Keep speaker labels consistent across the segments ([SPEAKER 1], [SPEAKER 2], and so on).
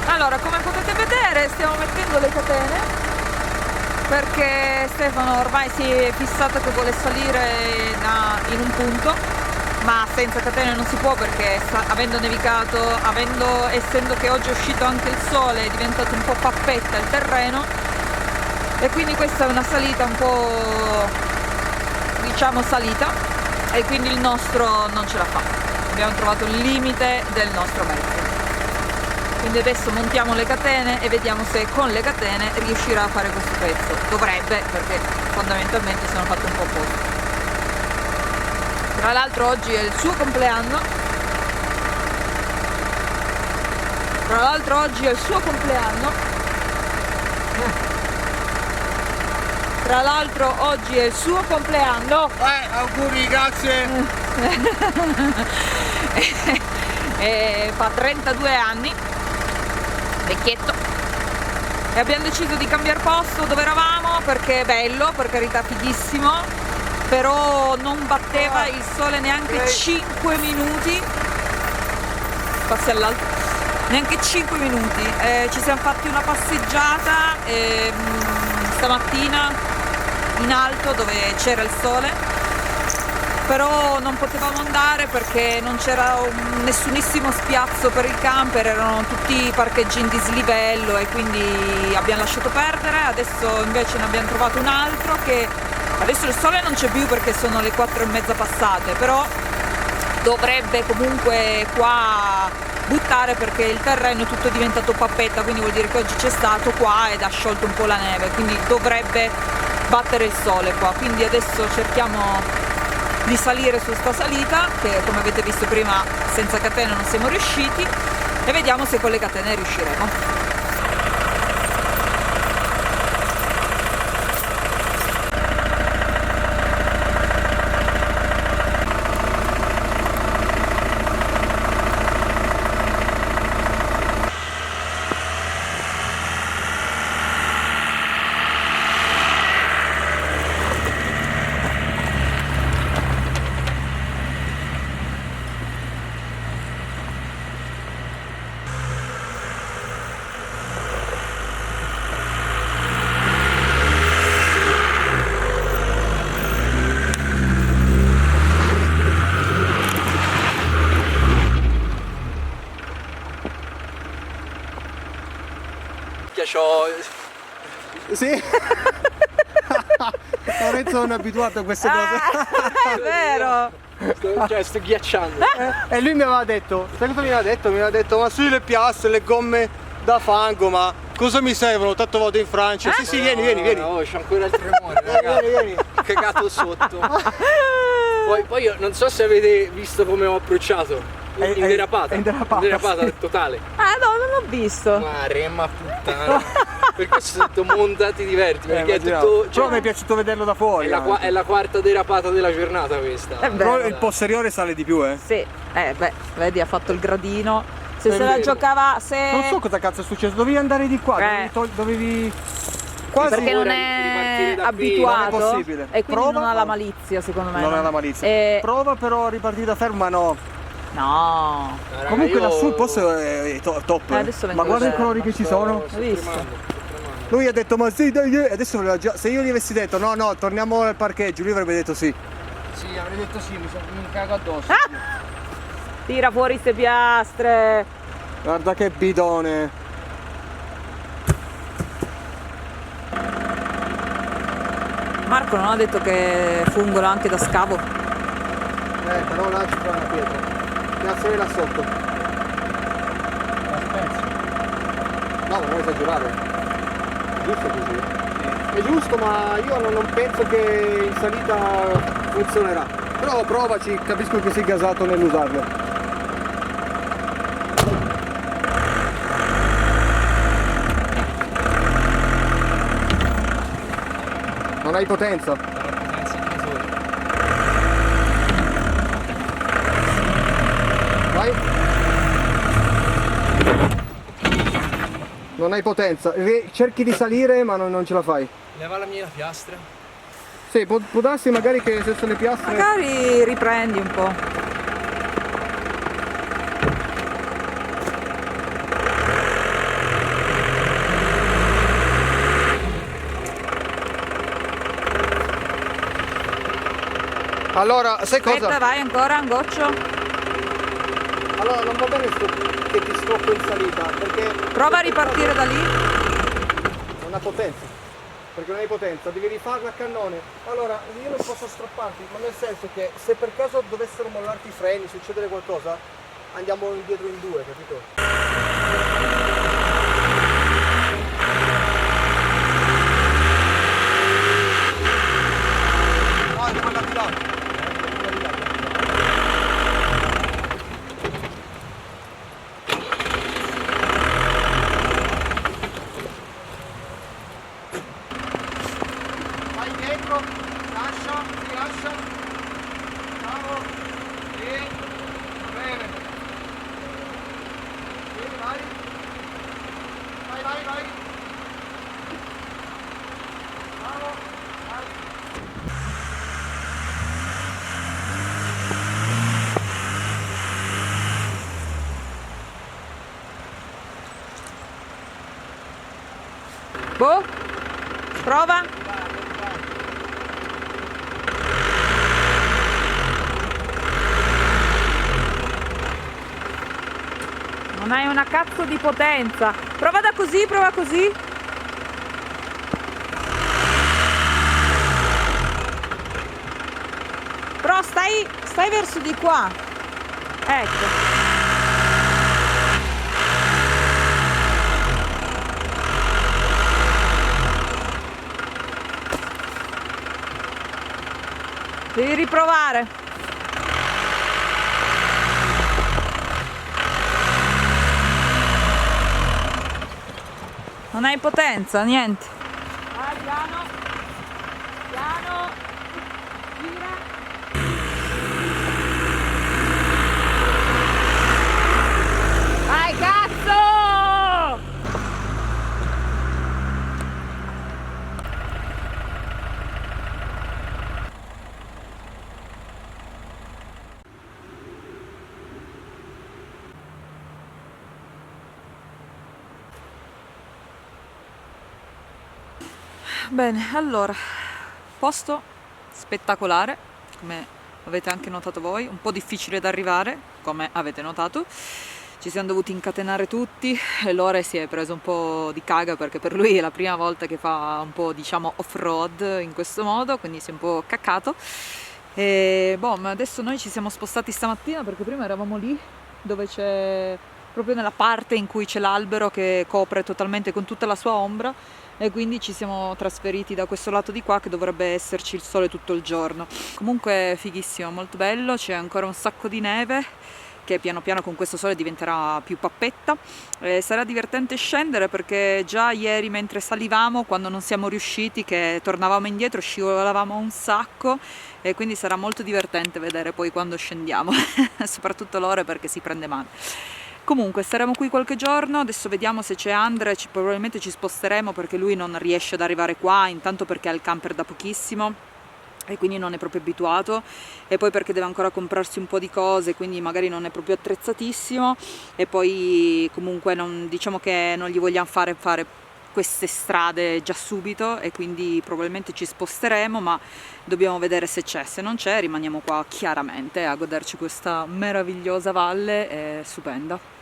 [SPEAKER 1] Allora, come potete vedere stiamo mettendo le catene perché Stefano ormai si è fissato che vuole salire in un punto, ma senza catene non si può perché avendo nevicato, essendo che oggi è uscito anche il sole, è diventato un po' pappetta il terreno e quindi questa è una salita un po', diciamo, salita e quindi il nostro non ce la fa. Abbiamo trovato il limite del nostro mezzo. Quindi adesso montiamo le catene e vediamo se con le catene riuscirà a fare questo pezzo. Dovrebbe, perché fondamentalmente sono fatte un po' apposta. Tra l'altro oggi è il suo compleanno.
[SPEAKER 2] Auguri, grazie.
[SPEAKER 1] E fa 32 anni. Vecchietto, e abbiamo deciso di cambiare posto dove eravamo perché è bello, per carità, fighissimo, però non batteva il sole neanche 5 minuti. Passi all'altro, neanche 5 minuti. Ci siamo fatti una passeggiata stamattina in alto dove c'era il sole, però non potevamo andare perché non c'era nessunissimo spiazzo per il camper, erano tutti parcheggi in dislivello e quindi abbiamo lasciato perdere. Adesso invece ne abbiamo trovato un altro che adesso il sole non c'è più perché sono le 4:30 passate, però dovrebbe comunque qua buttare perché il terreno è tutto diventato pappetta, quindi vuol dire che oggi c'è stato qua ed ha sciolto un po' la neve, quindi dovrebbe battere il sole qua. Quindi adesso cerchiamo di salire su sta salita che, come avete visto prima, senza catene non siamo riusciti, e vediamo se con le catene riusciremo.
[SPEAKER 2] Sì. Lorenzo non è abituato a queste cose.
[SPEAKER 1] È vero.
[SPEAKER 3] Sto ghiacciando.
[SPEAKER 2] E lui mi aveva detto, sai cosa mi aveva detto? Mi aveva detto, ma sì, le piastre, le gomme da fango, ma cosa mi servono? Tanto vado in Francia. Sì, sì, vieni.
[SPEAKER 3] Oh, c'è ancora il tremore, ragazzi.
[SPEAKER 2] Vieni.
[SPEAKER 3] Cagato sotto. Poi io non so se avete visto come ho approcciato. In derapata.
[SPEAKER 2] Sì.
[SPEAKER 3] Totale.
[SPEAKER 1] Ah no, non l'ho visto.
[SPEAKER 3] Ma remma puttana. Perché sono detto monta, ti diverti. Perché è tutto.
[SPEAKER 2] Però mi è piaciuto vederlo da fuori.
[SPEAKER 3] È la quarta derapata della giornata questa.
[SPEAKER 2] Però il posteriore sale di più,
[SPEAKER 1] Sì, beh, vedi, ha fatto il gradino. Se se la giocava, se...
[SPEAKER 2] Non so cosa cazzo è successo, dovevi andare di qua, dovevi quasi...
[SPEAKER 1] Perché non è abituato,
[SPEAKER 2] non è possibile.
[SPEAKER 1] E quindi
[SPEAKER 2] Prova,
[SPEAKER 1] non ha la malizia, secondo me.
[SPEAKER 2] Non ha la malizia. Prova però a ripartire da fermo, ma no.
[SPEAKER 1] No.
[SPEAKER 3] Raga,
[SPEAKER 2] Comunque lassù il posto è top.
[SPEAKER 1] Adesso vengo
[SPEAKER 2] ma guarda i
[SPEAKER 1] a vedere.
[SPEAKER 2] colori che ci sono.
[SPEAKER 1] Hai visto?
[SPEAKER 2] Lui ha detto ma sì, dai, adesso voleva già... Se io gli avessi detto no, torniamo al parcheggio, lui avrebbe detto sì.
[SPEAKER 3] Sì, avrei detto sì, mi cago addosso.
[SPEAKER 1] Tira fuori ste piastre.
[SPEAKER 2] Guarda che bidone.
[SPEAKER 1] Marco non ha detto che fungono anche da scavo?
[SPEAKER 2] Però là ci fa una pietra. Piazzare là sotto. No, ma non esagerare. È giusto così. È giusto, ma io non penso che in salita funzionerà. Però provaci, capisco che sei gasato nell'usarlo. Non hai potenza? Vai. Non hai potenza. Cerchi di salire ma non ce la fai.
[SPEAKER 3] Leva la mia piastra.
[SPEAKER 2] Sì, può darsi magari che se sono le piastre...
[SPEAKER 1] Magari riprendi un po'.
[SPEAKER 2] Allora, sai cosa?
[SPEAKER 1] Aspetta, vai ancora, un goccio.
[SPEAKER 2] Allora, non va bene che ti stoppo in salita, perché...
[SPEAKER 1] Prova a ripartire da lì.
[SPEAKER 2] Non ha potenza, perché non hai potenza, devi rifarla a cannone. Allora, io non posso strapparti, ma nel senso che se per caso dovessero mollarti i freni, succedere qualcosa, andiamo indietro in due, capito? Quella di là. Vai dietro, lascia, si lascia. Bravo. Sì. Bene. Sì, vai. Vai. Bravo. Vai.
[SPEAKER 1] Boh, prova. Non hai una cazzo di potenza. Prova da così, prova così. Però stai verso di qua. Ecco. Devi riprovare. Non hai potenza, niente. Vai piano. Piano. Gira. Vai cazzo! Bene, allora, posto spettacolare, come avete anche notato voi, un po' difficile da arrivare, come avete notato. Ci siamo dovuti incatenare tutti e Lore si è preso un po' di caga perché per lui è la prima volta che fa un po', diciamo, off-road in questo modo, quindi si è un po' caccato. E boh, ma adesso noi ci siamo spostati stamattina perché prima eravamo lì dove c'è, proprio nella parte in cui c'è l'albero che copre totalmente con tutta la sua ombra, e quindi ci siamo trasferiti da questo lato di qua che dovrebbe esserci il sole tutto il giorno. Comunque fighissimo, molto bello, c'è ancora un sacco di neve che piano piano con questo sole diventerà più pappetta. Sarà divertente scendere perché già ieri mentre salivamo, quando non siamo riusciti, che tornavamo indietro, scivolavamo un sacco, e quindi sarà molto divertente vedere poi quando scendiamo, soprattutto Lore perché si prende male. Comunque staremo qui qualche giorno, adesso vediamo se c'è Andre, probabilmente ci sposteremo perché lui non riesce ad arrivare qua, intanto perché ha il camper da pochissimo e quindi non è proprio abituato, e poi perché deve ancora comprarsi un po' di cose, quindi magari non è proprio attrezzatissimo, e poi comunque diciamo che non gli vogliamo fare queste strade già subito, e quindi probabilmente ci sposteremo, ma dobbiamo vedere se c'è. Se non c'è rimaniamo qua chiaramente a goderci questa meravigliosa valle, è stupenda.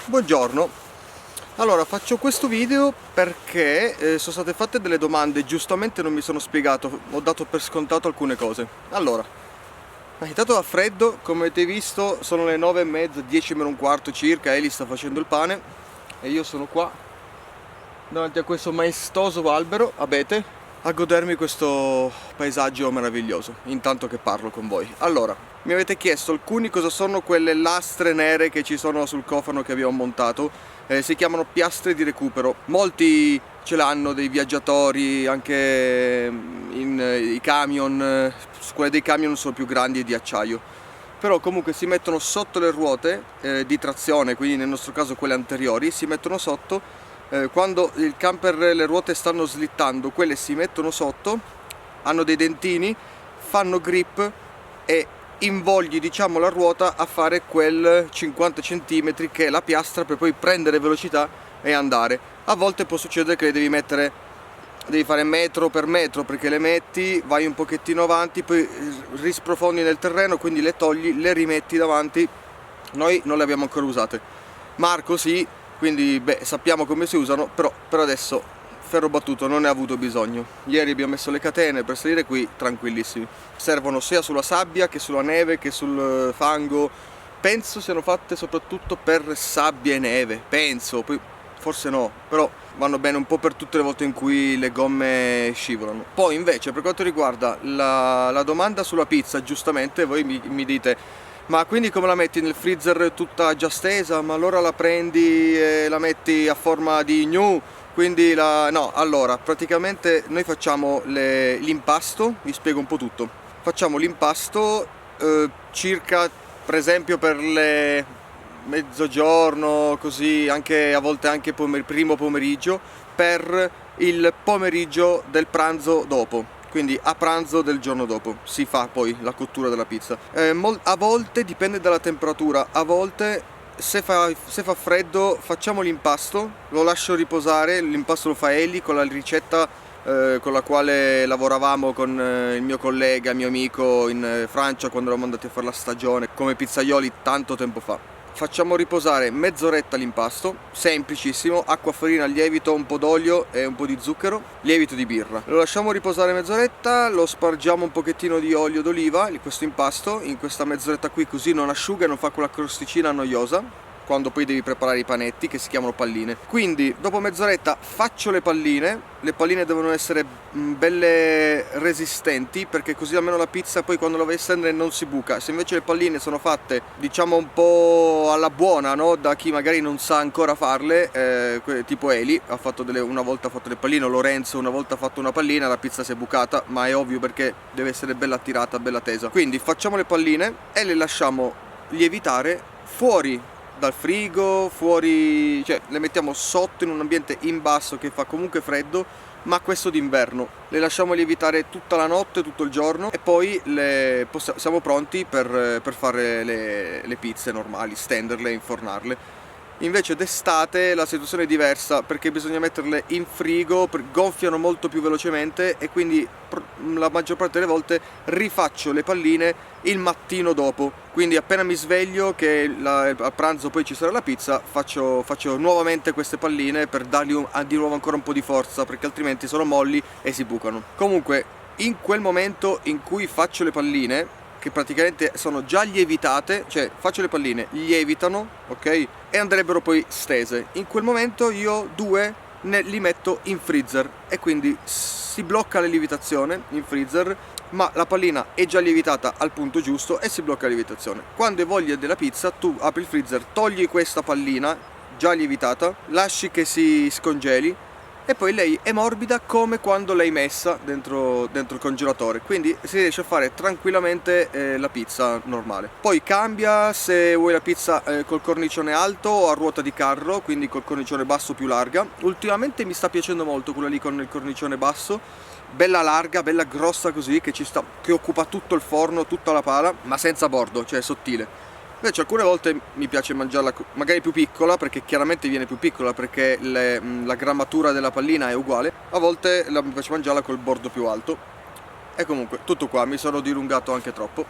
[SPEAKER 4] Buongiorno. Allora, faccio questo video perché sono state fatte delle domande, giustamente non mi sono spiegato, ho dato per scontato alcune cose. Allora, intanto fa freddo, come avete visto sono le 9:30, 10 meno un quarto circa, Eli sta facendo il pane e io sono qua davanti a questo maestoso albero, abete, a godermi questo paesaggio meraviglioso, intanto che parlo con voi. Allora, mi avete chiesto alcuni cosa sono quelle lastre nere che ci sono sul cofano che abbiamo montato. Si chiamano piastre di recupero. Molti ce l'hanno, dei viaggiatori, anche i camion, quelle dei camion sono più grandi e di acciaio. Però comunque si mettono sotto le ruote di trazione, quindi nel nostro caso quelle anteriori, si mettono sotto. Quando il camper, le ruote stanno slittando, quelle si mettono sotto, hanno dei dentini, fanno grip e invogli, diciamo, la ruota a fare quel 50 cm che è la piastra per poi prendere velocità e andare. A volte può succedere che le devi fare metro per metro, perché le metti, vai un pochettino avanti, poi risprofondi nel terreno, quindi le togli, le rimetti davanti. Noi non le abbiamo ancora usate, Marco sì, quindi sappiamo come si usano, però per adesso ferro battuto non ne ha avuto bisogno. Ieri abbiamo messo le catene per salire qui tranquillissimi. Servono sia sulla sabbia che sulla neve che sul fango. Penso siano fatte soprattutto per sabbia e neve, penso, poi forse no, però vanno bene un po' per tutte le volte in cui le gomme scivolano. Poi invece per quanto riguarda la domanda sulla pizza, giustamente voi mi dite: ma quindi come la metti nel freezer tutta già stesa? Ma allora la prendi e la metti a forma di gnu? Quindi no, allora praticamente noi facciamo l'impasto, vi spiego un po' tutto. Facciamo l'impasto circa, per esempio, per le mezzogiorno, così anche a volte anche primo pomeriggio, per il pomeriggio del pranzo dopo. Quindi a pranzo del giorno dopo si fa poi la cottura della pizza. A volte dipende dalla temperatura, a volte se fa freddo facciamo l'impasto, lo lascio riposare, l'impasto lo fa Eli con la ricetta con la quale lavoravamo con il mio collega, mio amico in Francia quando eravamo andati a fare la stagione come pizzaioli tanto tempo fa. Facciamo riposare mezz'oretta l'impasto, semplicissimo, acqua, farina, lievito, un po' d'olio e un po' di zucchero, lievito di birra. Lo lasciamo riposare mezz'oretta, lo spargiamo un pochettino di olio d'oliva, questo impasto, in questa mezz'oretta qui, così non asciuga e non fa quella crosticina noiosa, quando poi devi preparare i panetti che si chiamano palline. Quindi dopo mezz'oretta faccio le palline devono essere belle resistenti, perché così almeno la pizza poi quando la vai a stendere non si buca. Se invece le palline sono fatte, diciamo, un po' alla buona, no? Da chi magari non sa ancora farle, tipo Eli una volta ha fatto le palline, Lorenzo una volta ha fatto una pallina, la pizza si è bucata, ma è ovvio perché deve essere bella attirata, bella tesa. Quindi facciamo le palline e le lasciamo lievitare fuori dal frigo, fuori, cioè le mettiamo sotto in un ambiente in basso che fa comunque freddo, ma questo d'inverno. Le lasciamo lievitare tutta la notte, tutto il giorno e poi siamo pronti per fare le pizze normali, stenderle e infornarle. Invece d'estate la situazione è diversa, perché bisogna metterle in frigo, gonfiano molto più velocemente e quindi la maggior parte delle volte rifaccio le palline il mattino dopo. Quindi appena mi sveglio che a pranzo poi ci sarà la pizza, faccio nuovamente queste palline per dargli di nuovo ancora un po' di forza, perché altrimenti sono molli e si bucano. Comunque in quel momento in cui faccio le palline, che praticamente sono già lievitate, cioè faccio le palline, lievitano, ok? E andrebbero poi stese. In quel momento io li metto in freezer e quindi si blocca la lievitazione in freezer, ma la pallina è già lievitata al punto giusto e si blocca la lievitazione. Quando hai voglia della pizza, tu apri il freezer, togli questa pallina già lievitata, lasci che si scongeli e poi lei è morbida come quando l'hai messa dentro il congelatore, quindi si riesce a fare tranquillamente la pizza normale. Poi cambia se vuoi la pizza col cornicione alto o a ruota di carro, quindi col cornicione basso più larga. Ultimamente mi sta piacendo molto quella lì con il cornicione basso, bella larga, bella grossa così, che occupa tutto il forno, tutta la pala, ma senza bordo, cioè sottile. Invece alcune volte mi piace mangiarla magari più piccola, perché chiaramente viene più piccola perché la grammatura della pallina è uguale. A volte mi piace mangiarla col bordo più alto. E comunque tutto qua, mi sono dilungato anche troppo.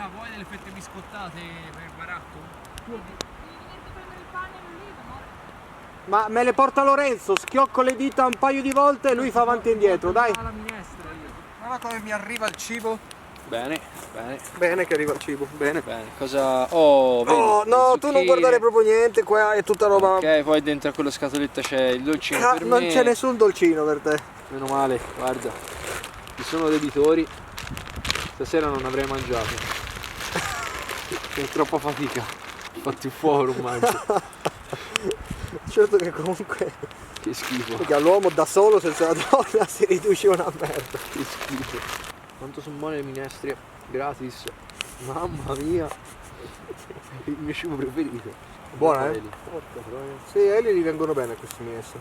[SPEAKER 3] Ra, vuoi delle fette biscottate per il baratto?
[SPEAKER 2] Ma me le porta Lorenzo, schiocco le dita un paio di volte e lui fa avanti e indietro, dai.
[SPEAKER 3] La minestra io.
[SPEAKER 4] Guarda come mi arriva il cibo.
[SPEAKER 3] Bene, bene,
[SPEAKER 2] Bene che arriva il cibo, bene.
[SPEAKER 3] bene. Cosa... Oh, vedi,
[SPEAKER 2] Oh,
[SPEAKER 3] le
[SPEAKER 2] no, tu non
[SPEAKER 3] zucchine.
[SPEAKER 2] guardare proprio niente, qua è tutta roba...
[SPEAKER 3] Ok, poi dentro a quella scatoletta c'è il dolcino per
[SPEAKER 2] non
[SPEAKER 3] me.
[SPEAKER 2] c'è nessun dolcino per te.
[SPEAKER 3] Meno male, guarda. Ci sono debitori. Stasera non avrei mangiato. È troppa fatica. Fatti un fuoco, non mangio.
[SPEAKER 2] Certo che comunque...
[SPEAKER 3] Che schifo.
[SPEAKER 2] Perché all'uomo da solo senza la donna si riduce una merda.
[SPEAKER 3] Che schifo. Quanto sono buone le minestre. Gratis. Mamma mia. Il mio cibo preferito.
[SPEAKER 2] Buona, eh?
[SPEAKER 3] Eli. Porca troia.
[SPEAKER 2] Sì, a Eli gli vengono bene questi minessi.